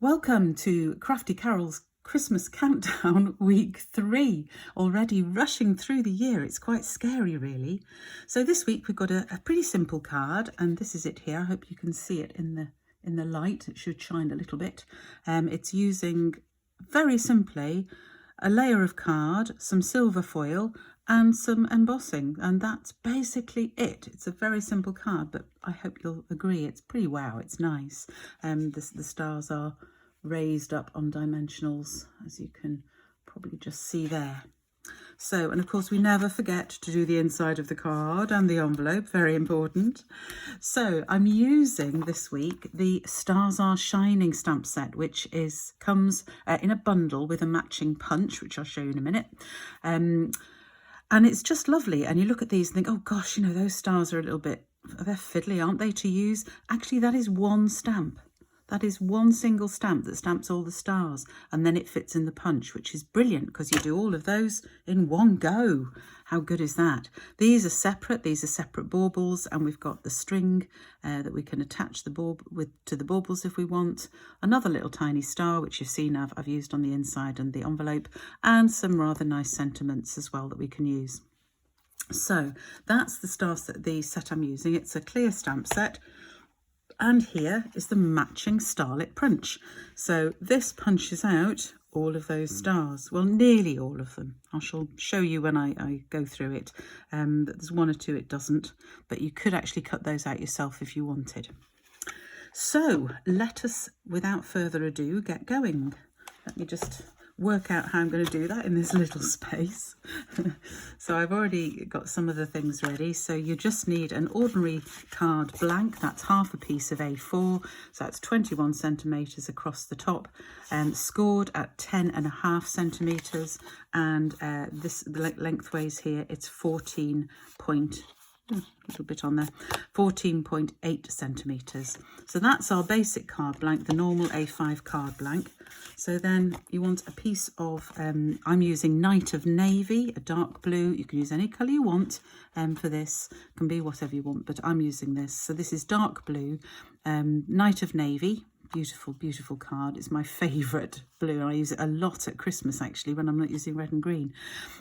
Welcome to Crafty Carol's Christmas Countdown week 3, already rushing through the year. It's quite scary really. So this week we've got a pretty simple card, and this is it here. I hope you can see it in the light. It should shine a little bit. It's using very simply a layer of card, some silver foil and some embossing, and that's basically it. It's a very simple card, but I hope you'll agree it's pretty wow. It's nice. The stars are raised up on dimensionals, as you can probably just see there. So, and of course we never forget to do the inside of the card and the envelope, very important. So I'm using this week the Stars Are Shining stamp set, which comes in a bundle with a matching punch, which I'll show you in a minute. And it's just lovely. And you look at these and think, oh gosh, you know, those stars are a little bit, they're fiddly, aren't they, to use? Actually, that is one stamp. That is one single stamp that stamps all the stars, and then it fits in the punch, which is brilliant because you do all of those in one go. How good is that? These are separate baubles, and we've got the string that we can attach the to the baubles if we want. Another little tiny star, which you've seen I've used on the inside and the envelope, and some rather nice sentiments as well that we can use. So that's the set I'm using. It's a clear stamp set. And here is the matching starlit punch. So this punches out all of those stars. Well, nearly all of them. I shall show you when I go through it. There's one or two it doesn't, but you could actually cut those out yourself if you wanted. So let us, without further ado, get going. Let me just work out how I'm going to do that in this little space. So I've already got some of the things ready. So you just need an ordinary card blank. That's half a piece of A4. So that's 21 centimetres across the top, scored at 10.5 centimetres. And this lengthways here, it's 14.8 centimetres. So that's our basic card blank, the normal A5 card blank. So then you want a piece of, I'm using Night of Navy, a dark blue. You can use any colour you want for this. It can be whatever you want, but I'm using this. So this is dark blue, Night of Navy. Beautiful, beautiful card. It's my favourite blue. I use it a lot at Christmas, actually, when I'm not using red and green.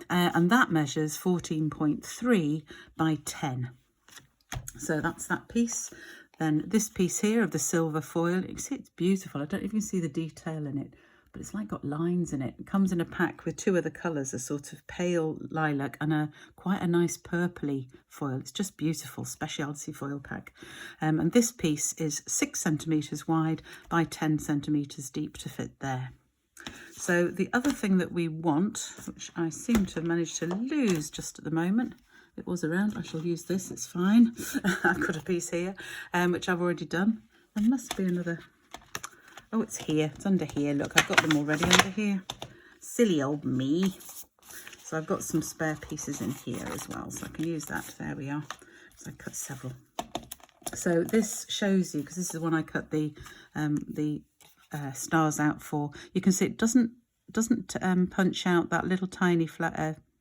And that measures 14.3 by 10. So that's that piece. Then this piece here of the silver foil, you can see it's beautiful. I don't know if you can see the detail in it, but it's like got lines in it. It comes in a pack with two other colours, a sort of pale lilac and quite a nice purpley foil. It's just beautiful, specialty foil pack. And this piece is 6 centimetres wide by 10 centimetres deep to fit there. So the other thing that we want, which I seem to have managed to lose just at the moment, it was around, I shall use this, it's fine. I've got a piece here, which I've already done. There must be another, oh, it's here, it's under here. Look, I've got them already under here. Silly old me. So I've got some spare pieces in here as well, so I can use that. There we are. So I cut several. So this shows you, because this is the one I cut the stars out for. You can see it doesn't punch out that little tiny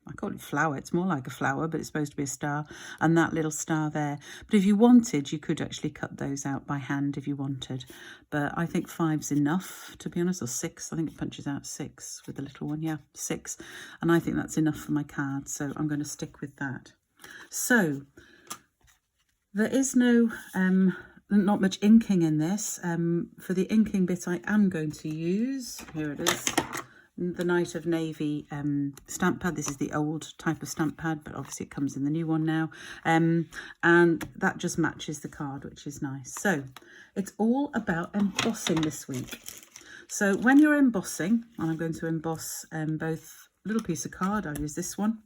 I call it flower, it's more like a flower, but it's supposed to be a star, and that little star there. But if you wanted, you could actually cut those out by hand if you wanted. But I think 5's enough, to be honest, or 6. I think it punches out 6 with the little one, yeah, 6. And I think that's enough for my card, so I'm going to stick with that. So there is not much inking in this. For the inking bit, I am going to use, here it is, the Night of Navy stamp pad. This is the old type of stamp pad, but obviously it comes in the new one now. And that just matches the card, which is nice. So it's all about embossing this week. So when you're embossing, and I'm going to emboss both little piece of card, I'll use this one.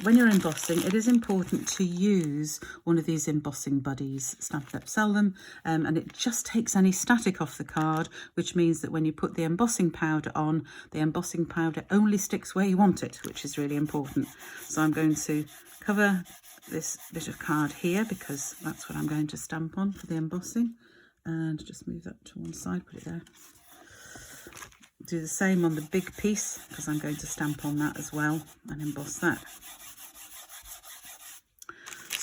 When you're embossing, it is important to use one of these embossing buddies. Stampin' Up sell them, and it just takes any static off the card, which means that when you put the embossing powder on, the embossing powder only sticks where you want it, which is really important. So I'm going to cover this bit of card here because that's what I'm going to stamp on for the embossing, and just move that to one side, put it there. Do the same on the big piece because I'm going to stamp on that as well and emboss that.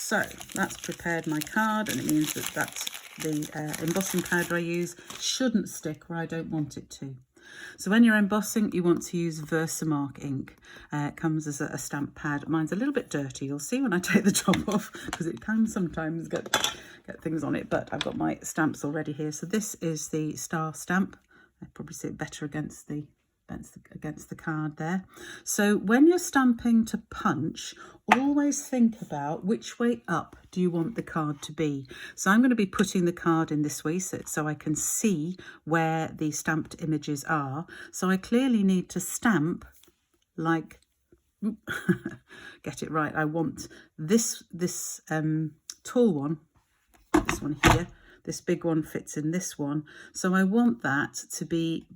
So that's prepared my card, and it means that that's the embossing powder I use shouldn't stick where I don't want it to. So when you're embossing, you want to use Versamark ink. It comes as a stamp pad. Mine's a little bit dirty. You'll see when I take the top off, because it can sometimes get things on it, but I've got my stamps already here. So this is the star stamp. I probably see it better against the card there. So when you're stamping to punch, always think about which way up do you want the card to be. So I'm going to be putting the card in this way so I can see where the stamped images are. So I clearly need to stamp like get it right. I want this tall one, this one here. This big one fits in this one. So I want that to be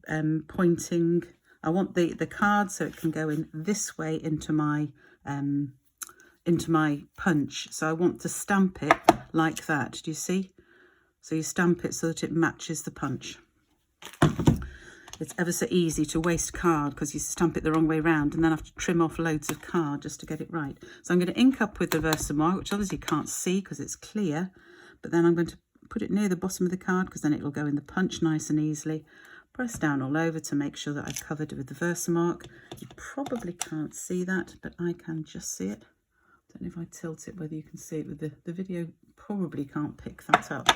pointing. I want the card so it can go in this way into my punch. So I want to stamp it like that. Do you see? So you stamp it so that it matches the punch. It's ever so easy to waste card because you stamp it the wrong way round and then have to trim off loads of card just to get it right. So I'm going to ink up with the Versamark, which obviously you can't see because it's clear, but then I'm going to put it near the bottom of the card because then it will go in the punch nice and easily. Press down all over to make sure that I've covered it with the Versamark. You probably can't see that, but I can just see it. I don't know if I tilt it, whether you can see it with the video. Probably can't pick that up,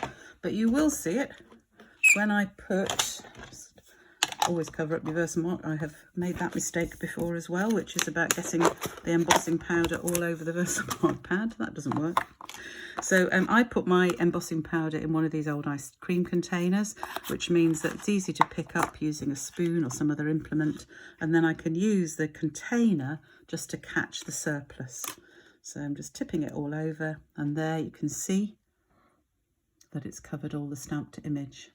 but you will see it when I put, always cover up your Versamark. I have made that mistake before as well, which is about getting the embossing powder all over the Versamark pad. That doesn't work. So I put my embossing powder in one of these old ice cream containers, which means that it's easy to pick up using a spoon or some other implement, and then I can use the container just to catch the surplus. So I'm just tipping it all over, and there you can see that it's covered all the stamped image.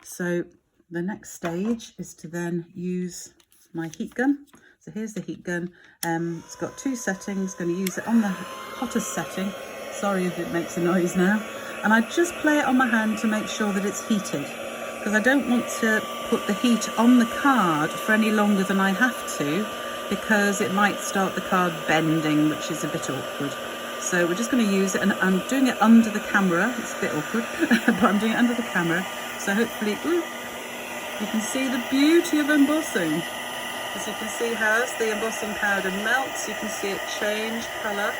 So the next stage is to then use my heat gun. So here's the heat gun. It's got two settings. Going to use it on the hottest setting. Sorry if it makes a noise now. And I just play it on my hand to make sure that it's heated, because I don't want to put the heat on the card for any longer than I have to, because it might start the card bending, which is a bit awkward. So we're just going to use it, and I'm doing it under the camera. It's a bit awkward, but I'm doing it under the camera. So hopefully, you can see the beauty of embossing. As you can see how as the embossing powder melts, you can see it change colour.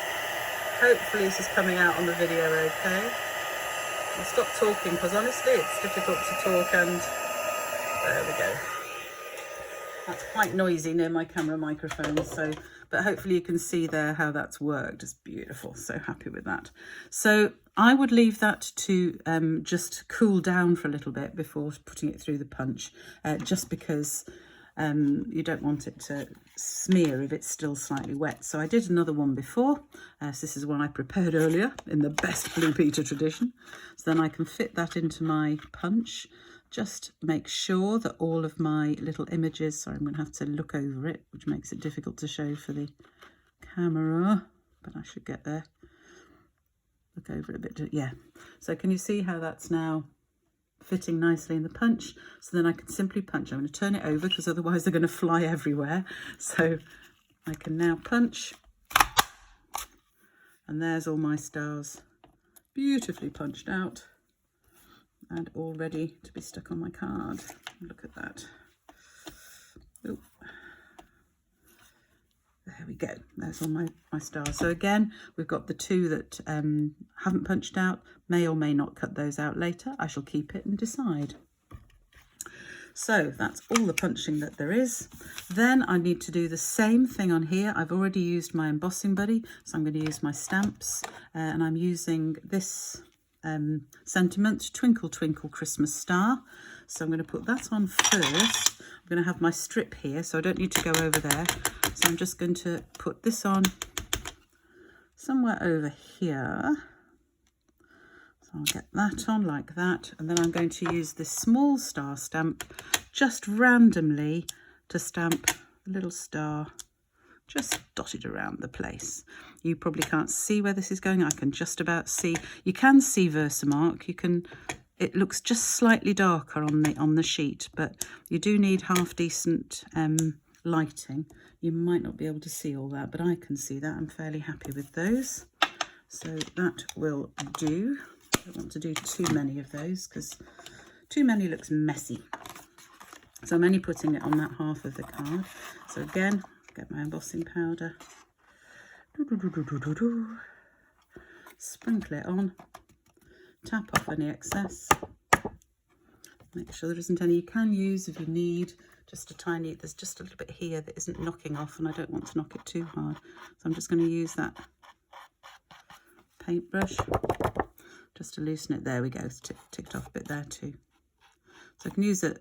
Hopefully this is coming out on the video okay. I'll stop talking because honestly it's difficult to talk, and there we go. That's quite noisy near my camera microphone, so but hopefully you can see there how that's worked. It's beautiful, so happy with that. So I would leave that to just cool down for a little bit before putting it through the punch, just because you don't want it to smear if it's still slightly wet. So I did another one before. So this is one I prepared earlier in the best Blue Peter tradition. So then I can fit that into my punch. Just make sure that all of my little images, sorry, I'm going to have to look over it, which makes it difficult to show for the camera, but I should get there. Look over it a bit, yeah. So can you see how that's now fitting nicely in the punch? So then I can simply punch. I'm going to turn it over because otherwise they're going to fly everywhere. So I can now punch, and there's all my stars beautifully punched out and all ready to be stuck on my card. Look at that. Ooh. There we go. There's all my stars. So again, we've got the two that haven't punched out. May or may not cut those out later. I shall keep it and decide. So that's all the punching that there is. Then I need to do the same thing on here. I've already used my embossing buddy, so I'm going to use my stamps, and I'm using this sentiment, Twinkle Twinkle Christmas Star. So I'm going to put that on first. I'm going to have my strip here, so I don't need to go over there. So I'm just going to put this on somewhere over here. So I'll get that on like that, and then I'm going to use this small star stamp just randomly to stamp a little star just dotted around the place. You probably can't see where this is going. I can just about see. You can see Versamark. You can. It looks just slightly darker on the sheet, but you do need half decent lighting. You might not be able to see all that, but I can see that. I'm fairly happy with those. So that will do. don't want to do too many of those because too many looks messy. So I'm only putting it on that half of the card. So again, get my embossing powder. Sprinkle it on. Tap off any excess. Make sure there isn't any. You can use, if you need, just a tiny, there's just a little bit here that isn't knocking off, and I don't want to knock it too hard. So I'm just going to use that paintbrush just to loosen it. There we go, it's ticked off a bit there too. So I can use a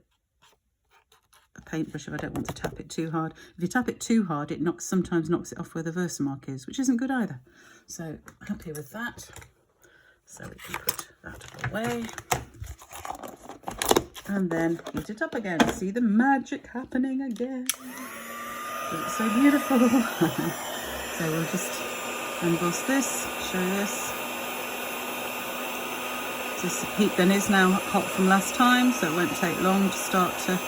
paintbrush if I don't want to tap it too hard. If you tap it too hard, it sometimes knocks it off where the Versamark is, which isn't good either. So happy with that. So we can put that away. And then heat it up again. See the magic happening again. It's so beautiful. So we'll just emboss this, show this. This heat gun is now hot from last time, so it won't take long to start to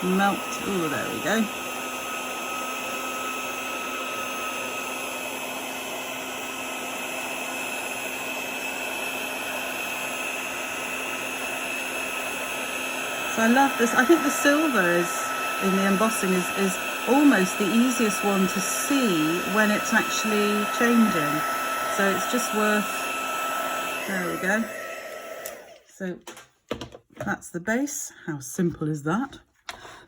melt. Oh, there we go. So I love this. I think the silver in the embossing is almost the easiest one to see when it's actually changing. So it's just worth, there we go. So that's the base. How simple is that?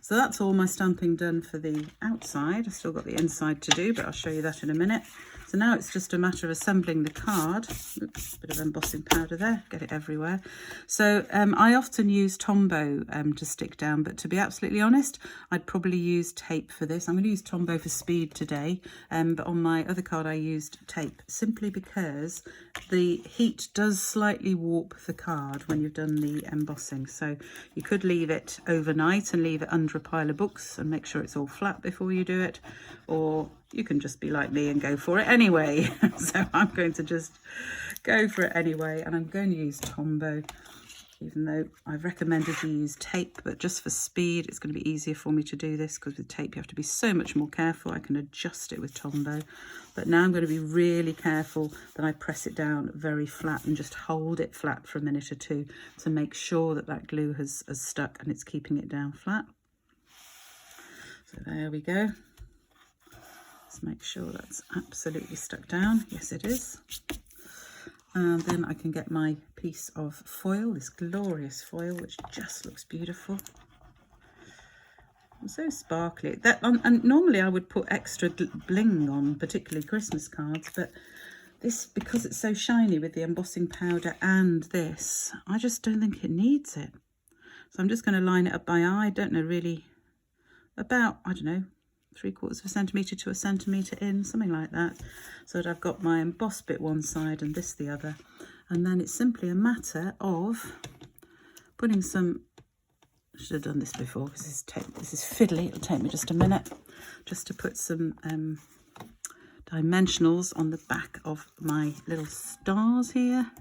So that's all my stamping done for the outside. I've still got the inside to do, but I'll show you that in a minute. So now it's just a matter of assembling the card. Oops, bit of embossing powder there, get it everywhere. So I often use Tombow to stick down, but to be absolutely honest, I'd probably use tape for this. I'm going to use Tombow for speed today, but on my other card I used tape, simply because the heat does slightly warp the card when you've done the embossing. So you could leave it overnight and leave it under a pile of books and make sure it's all flat before you do it, or you can just be like me and go for it anyway. So I'm going to just go for it anyway, and I'm going to use Tombow, even though I've recommended you use tape, but just for speed it's going to be easier for me to do this, because with tape you have to be so much more careful. I can adjust it with Tombow, but now I'm going to be really careful that I press it down very flat and just hold it flat for a minute or two to make sure that that glue has stuck and it's keeping it down flat. So there we go. Let's make sure that's absolutely stuck down. Yes, it is. And then I can get my piece of foil, this glorious foil, which just looks beautiful. So sparkly. And normally I would put extra bling on, particularly Christmas cards, but this, because it's so shiny with the embossing powder and this, I just don't think it needs it. So I'm just going to line it up by eye. I don't know, really, about, I don't know, 3/4 centimetre to 1 centimetre in, something like that, so that I've got my embossed bit one side and this the other. And then it's simply a matter of putting some, I should have done this before because this is fiddly. It'll take me just a minute just to put some dimensionals on the back of my little stars here.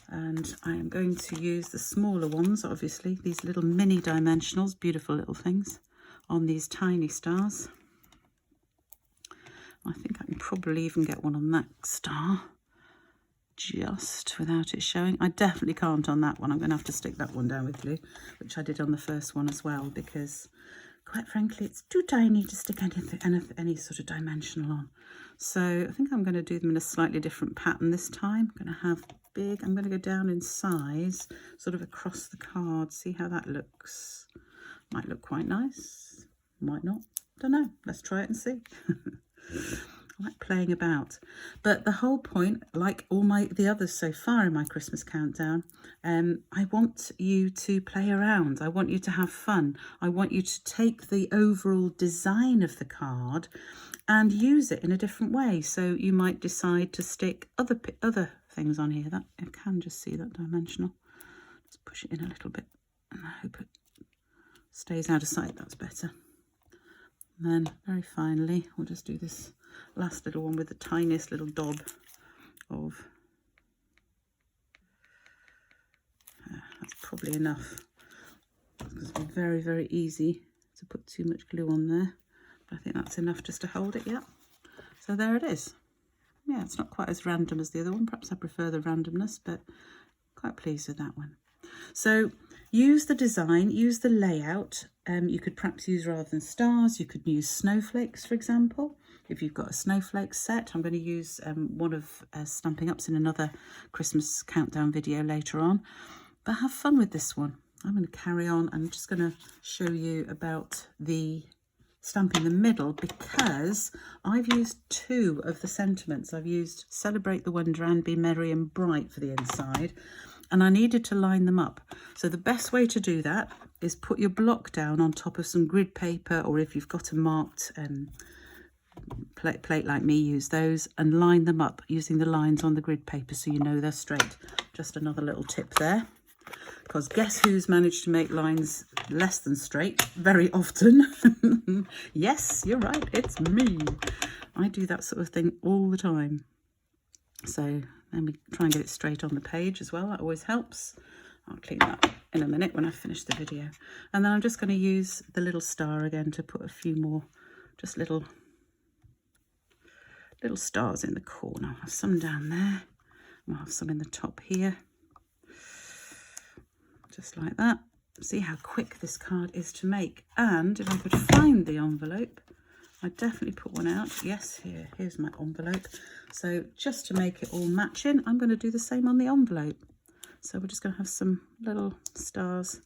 And I am going to use the smaller ones, obviously, these little mini dimensionals, beautiful little things, on these tiny stars. I think I can probably even get one on that star just without it showing. I definitely can't on that one. I'm going to have to stick that one down with glue, which I did on the first one as well, because quite frankly it's too tiny to stick any sort of dimensional on. So I think I'm going to do them in a slightly different pattern this time. I'm going to have big, I'm going to go down in size sort of across the card, see how that looks. Might look quite nice, might not, don't know, let's try it and see. I like playing about, but the whole point, like all the others so far in my Christmas countdown, I want you to play around. I want you to have fun. I want you to take the overall design of the card and use it in a different way. So you might decide to stick other things on here. That I can just see that dimensional. Just push it in a little bit, and I hope it stays out of sight. That's better. And then very finally, we'll just do this last little one with the tiniest little daub of, that's probably enough, because it's very, very easy to put too much glue on there, but I think that's enough just to hold it. Yeah, so there it is. yeah, it's not quite as random as the other one. Perhaps I prefer the randomness, but quite pleased with that one. So use the design, use the layout. You could perhaps use, rather than stars, you could use snowflakes, for example. If you've got a snowflake set, I'm going to use one of Stampin' Up's in another Christmas countdown video later on. But have fun with this one. I'm going to carry on. I'm just going to show you about the stamp in the middle, because I've used two of the sentiments. I've used Celebrate the Wonder and Be Merry and Bright for the inside, and I needed to line them up. So the best way to do that is put your block down on top of some grid paper, or if you've got a marked plate like me, use those and line them up using the lines on the grid paper so you know they're straight. Just another little tip there. Because guess who's managed to make lines less than straight very often? Yes, you're right, it's me. I do that sort of thing all the time. So then we try and get it straight on the page as well. That always helps. I'll clean that in a minute when I finish the video. And then I'm just going to use the little star again to put a few more, just little stars in the corner. I'll have some down there. I'll have some in the top here. Just like that. See how quick this card is to make. And if I could find the envelope, I'd definitely put one out. Yes, here's my envelope. So just to make it all matching, I'm going to do the same on the envelope. So we're just going to have some little stars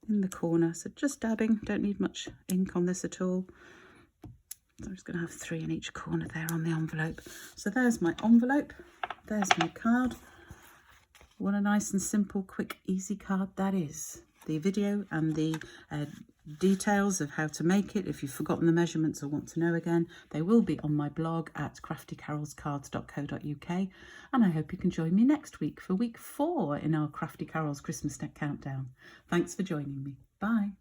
in the corner. So just dabbing, don't need much ink on this at all. So I'm just going to have 3 in each corner there on the envelope. So there's my envelope. There's my card. What a nice and simple, quick, easy card that is. The video and the details of how to make it, if you've forgotten the measurements or want to know again, they will be on my blog at craftycarolscards.co.uk. And I hope you can join me next week for week 4 in our Crafty Carols Christmas Countdown. Thanks for joining me. Bye.